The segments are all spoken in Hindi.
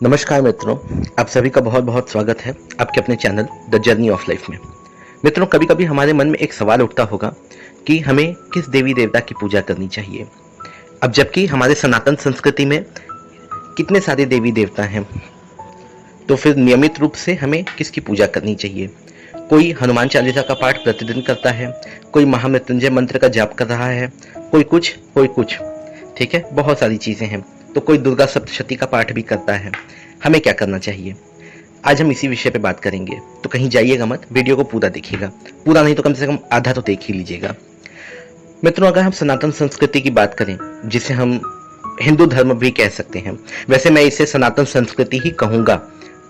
नमस्कार मित्रों, आप सभी का बहुत बहुत स्वागत है आपके अपने channel the journey of life में। मित्रों, कभी कभी हमारे मन में एक सवाल उठता होगा कि हमें किस देवी देवता की पूजा करनी चाहिए। अब जबकि हमारे सनातन संस्कृति में कितने सारे देवी देवता हैं, तो फिर नियमित रूप से हमें किसकी पूजा करनी चाहिए। कोई हनुमान चालीसा का पाठ प्रतिदिन करता है, कोई महामृत्युंजय मंत्र का जाप कर रहा है, कोई कुछ, ठीक है, बहुत सारी चीजें हैं। तो कोई दुर्गा सप्तशती का पाठ भी करता है। हमें क्या करना चाहिए, आज हम इसी विषय पे बात करेंगे। तो कहीं जाइएगा मत, वीडियो को पूरा देखिएगा, पूरा नहीं तो कम से कम आधा तो देख ही लीजिएगा। मित्रों, अगर हम सनातन संस्कृति की बात करें, जिसे हम हिंदू धर्म भी कह सकते हैं, वैसे मैं इसे सनातन संस्कृति ही कहूंगा।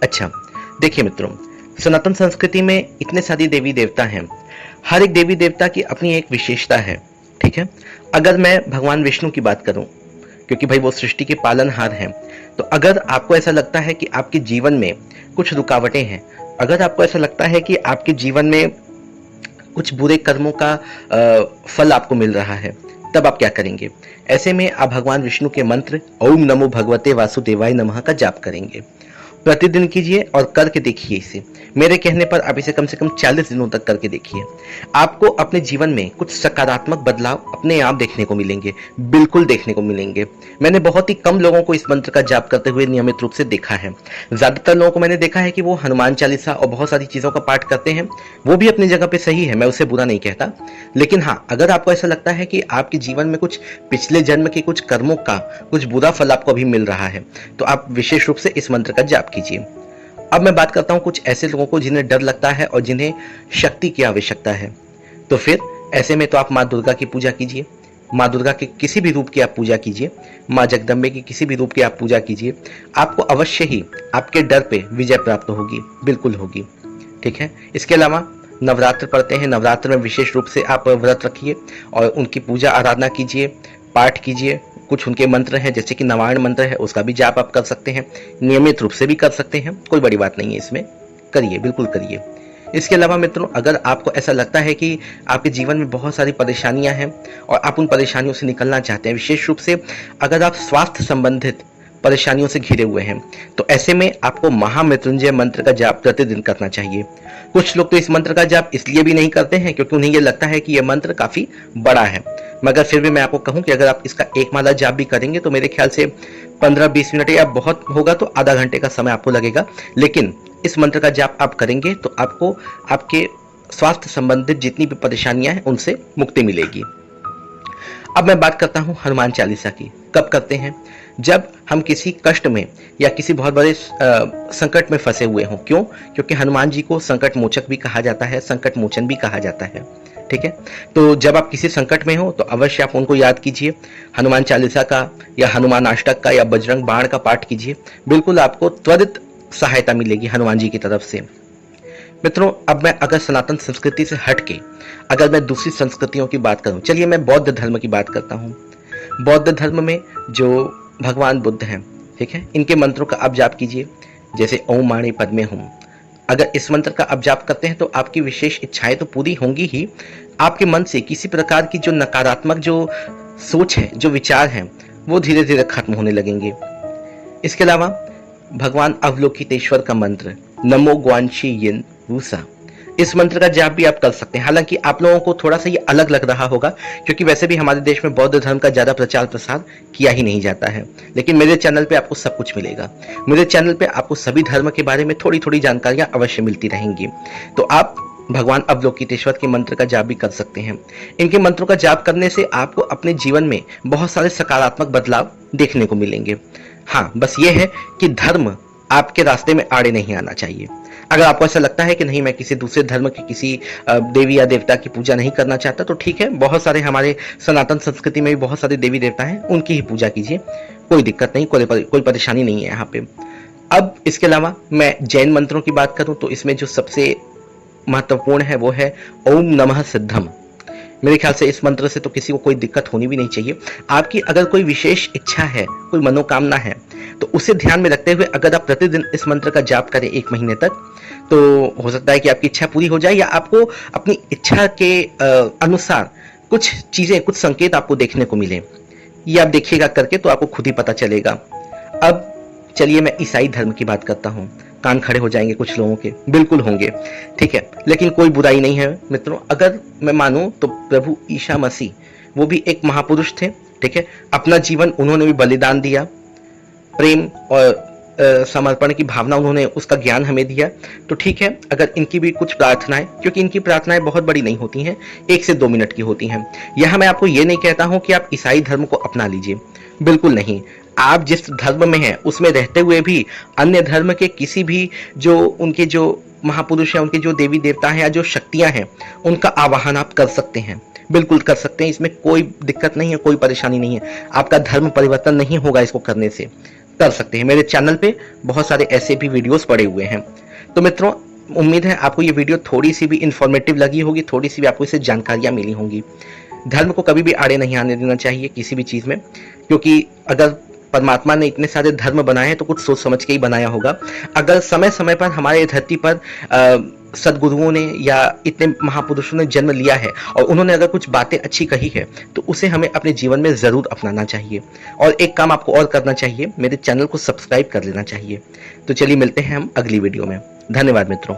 अच्छा, देखिए मित्रों, सनातन संस्कृति में इतने सारे देवी देवता हैं। हर एक देवी देवता की अपनी एक विशेषता है, ठीक है। अगर मैं भगवान विष्णु की बात करूं, क्योंकि भाई वो सृष्टि के पालनहार हैं, तो अगर आपको ऐसा लगता है कि आपके जीवन में कुछ रुकावटें हैं, अगर आपको ऐसा लगता है कि आपके जीवन में कुछ बुरे कर्मों का फल आपको मिल रहा है, तब आप क्या करेंगे। ऐसे में आप भगवान विष्णु के मंत्र ओम नमो भगवते वासुदेवाय नमः का जाप करेंगे। प्रतिदिन कीजिए और करके देखिए इसे। मेरे कहने पर आप इसे कम से कम 40 दिनों तक करके देखिए। आपको अपने जीवन में कुछ सकारात्मक बदलाव अपने आप देखने को मिलेंगे, बिल्कुल देखने को मिलेंगे। मैंने बहुत ही कम लोगों को इस मंत्र का जाप करते हुए नियमित रूप से देखा है। ज्यादातर लोगों को मैंने देखा है कि वो हनुमान चालीसा और बहुत सारी चीजों का पाठ करते हैं। वो भी अपनी जगह पे सही है, मैं उसे बुरा नहीं कहता। लेकिन हाँ, अगर आपको ऐसा लगता है कि आपके जीवन में कुछ पिछले जन्म के कुछ कर्मों का कुछ बुरा फल आपको अभी मिल रहा है, तो आप विशेष रूप से इस मंत्र का जाप कीजिए। अब मैं बात करता हूं कुछ ऐसे लोगों को जिन्हें डर लगता है और जिन्हें शक्ति की आवश्यकता है। तो फिर ऐसे में तो आप माँ दुर्गा की पूजा कीजिए। माँ दुर्गा के किसी भी रूप की आप पूजा कीजिए, माँ जगदम्बे की किसी भी रूप की आप पूजा कीजिए। आपको अवश्य ही आपके डर पे विजय प्राप्त होगी, बिल्कुल होगी, ठीक है। इसके अलावा नवरात्र पढ़ते हैं, नवरात्र में विशेष रूप से आप व्रत रखिए और उनकी पूजा आराधना कीजिए, पाठ कीजिए। कुछ उनके मंत्र हैं, जैसे कि नवायण मंत्र है, उसका भी जाप आप कर सकते हैं, नियमित रूप से भी कर सकते हैं, कोई बड़ी बात नहीं है इसमें, करिए, बिल्कुल करिए। इसके अलावा मित्रों, अगर आपको ऐसा लगता है कि आपके जीवन में बहुत सारी परेशानियां हैं और आप उन परेशानियों से निकलना चाहते हैं, विशेष रूप से अगर आप स्वास्थ्य संबंधित परेशानियों से घिरे हुए हैं, तो ऐसे में आपको महामृत्युंजय मंत्र का जाप प्रतिदिन करना चाहिए। कुछ लोग तो इस मंत्र का जाप इसलिए भी नहीं करते हैं क्योंकि उन्हें यह लगता है कि यह मंत्र काफी बड़ा है, मगर फिर भी मैं आपको कहूं कि अगर आप इसका एक माला जाप भी करेंगे तो मेरे ख्याल से 15-20 मिनट या बहुत होगा तो आधा घंटे का समय आपको लगेगा। लेकिन इस मंत्र का जाप आप करेंगे तो आपको आपके स्वास्थ्य संबंधित जितनी भी परेशानियां हैं उनसे मुक्ति मिलेगी। अब मैं बात करता हूं हनुमान चालीसा की। कब करते हैं, जब हम किसी कष्ट में या किसी बहुत बड़े संकट में फंसे हुए हों। क्यों? क्योंकि हनुमान जी को संकट मोचक भी कहा जाता है, संकट मोचन भी कहा जाता है, ठीक है। तो जब आप किसी संकट में हो तो अवश्य आप उनको याद कीजिए, हनुमान चालीसा का या हनुमान अष्टक का या बजरंग बाण का पाठ कीजिए। बिल्कुल आपको त्वरित सहायता मिलेगी हनुमान जी की तरफ से। मित्रों, अब मैं अगर सनातन संस्कृति से हट के अगर मैं दूसरी संस्कृतियों की बात करूं, चलिए मैं बौद्ध धर्म की बात करता हूं। बौद्ध धर्म में जो भगवान बुद्ध हैं, ठीक है, इनके मंत्रों का आप जाप कीजिए, जैसे ओम माणि पद्मे हुम। अगर इस मंत्र का आप जाप करते हैं तो आपकी विशेष इच्छाएं तो पूरी होंगी ही, आपके मन से किसी प्रकार की जो नकारात्मक जो सोच है, जो विचार हैं, वो धीरे धीरे खत्म होने लगेंगे। इसके अलावा भगवान अवलोकितेश्वर का मंत्र नमो ग्वांशी यिन वूसा, इस मंत्र का जाप भी आप कर सकते हैं। हालांकि आप लोगों को थोड़ा सा ये अलग लग रहा होगा क्योंकि वैसे भी हमारे देश में बौद्ध धर्म का ज्यादा प्रचार प्रसार किया ही नहीं जाता है, लेकिन मेरे चैनल पे आपको सब कुछ मिलेगा। मेरे चैनल पे आपको सभी धर्म के बारे में थोड़ी थोड़ी जानकारियां अवश्य मिलती रहेंगी। तो आप भगवान अवलोकितेश्वर के मंत्र का जाप भी कर सकते हैं। इनके मंत्रों का जाप करने से आपको अपने जीवन में बहुत सारे सकारात्मक बदलाव देखने को मिलेंगे। हाँ, बस ये है कि धर्म आपके रास्ते में आड़े नहीं आना चाहिए। अगर आपको ऐसा लगता है कि नहीं, मैं किसी दूसरे धर्म के किसी देवी या देवता की पूजा नहीं करना चाहता, तो ठीक है, बहुत सारे हमारे सनातन संस्कृति में भी बहुत सारे देवी देवता हैं, उनकी ही पूजा कीजिए, कोई दिक्कत नहीं, कोई परेशानी नहीं है यहाँ पे। अब इसके अलावा मैं जैन मंत्रों की बात करूं तो इसमें जो सबसे महत्वपूर्ण है वो है ओम नमः सिद्धम। मेरे ख्याल से इस मंत्र से तो किसी को कोई दिक्कत होनी भी नहीं चाहिए। आपकी अगर कोई विशेष इच्छा है, कोई मनोकामना है, तो उसे ध्यान में रखते हुए अगर आप प्रतिदिन इस मंत्र का जाप करें 1 महीने तक, तो हो सकता है कि आपकी इच्छा पूरी हो जाए या आपको अपनी इच्छा के अनुसार कुछ चीजें, कुछ संकेत आपको देखने को मिले। ये आप देखिएगा करके तो आपको खुद ही पता चलेगा। अब चलिए मैं ईसाई धर्म की बात करता हूँ। कान खड़े हो जाएंगे कुछ लोगों के, बिल्कुल होंगे, ठीक है, लेकिन कोई बुराई नहीं है मित्रों। अगर मैं मानूं तो प्रभु ईसा मसीह वो भी एक महापुरुष थे, ठीक है, अपना जीवन उन्होंने भी बलिदान दिया, प्रेम और समर्पण की भावना उन्होंने, उसका ज्ञान हमें दिया। तो ठीक है, अगर इनकी भी कुछ प्रार्थनाएं, क्योंकि इनकी प्रार्थनाएं बहुत बड़ी नहीं होती हैं, 1 से 2 मिनट की होती हैं। यह मैं आपको ये नहीं कहता हूं कि आप ईसाई धर्म को अपना लीजिए, बिल्कुल नहीं। आप जिस धर्म में हैं उसमें रहते हुए भी अन्य धर्म के किसी भी जो उनके जो महापुरुष हैं, उनके जो देवी देवता हैं या जो शक्तियां हैं, उनका आवाहन आप कर सकते हैं, बिल्कुल कर सकते हैं। इसमें कोई दिक्कत नहीं है, कोई परेशानी नहीं है। आपका धर्म परिवर्तन नहीं होगा इसको करने से, कर सकते हैं। मेरे चैनल पे बहुत सारे ऐसे भी वीडियोस पड़े हुए हैं। तो मित्रों, उम्मीद है आपको ये वीडियो थोड़ी सी भी इंफॉर्मेटिव लगी होगी, थोड़ी सी भी आपको इससे जानकारियां मिली होंगी। धर्म को कभी भी आड़े नहीं आने देना चाहिए किसी भी चीज में, क्योंकि अगर परमात्मा ने इतने सारे धर्म बनाए हैं तो कुछ सोच समझ के ही बनाया होगा। अगर समय समय पर हमारे धरती पर सदगुरुओं ने या इतने महापुरुषों ने जन्म लिया है और उन्होंने अगर कुछ बातें अच्छी कही है तो उसे हमें अपने जीवन में जरूर अपनाना चाहिए। और एक काम आपको और करना चाहिए, मेरे चैनल को सब्सक्राइब कर लेना चाहिए। तो चलिए मिलते हैं हम अगली वीडियो में। धन्यवाद मित्रों।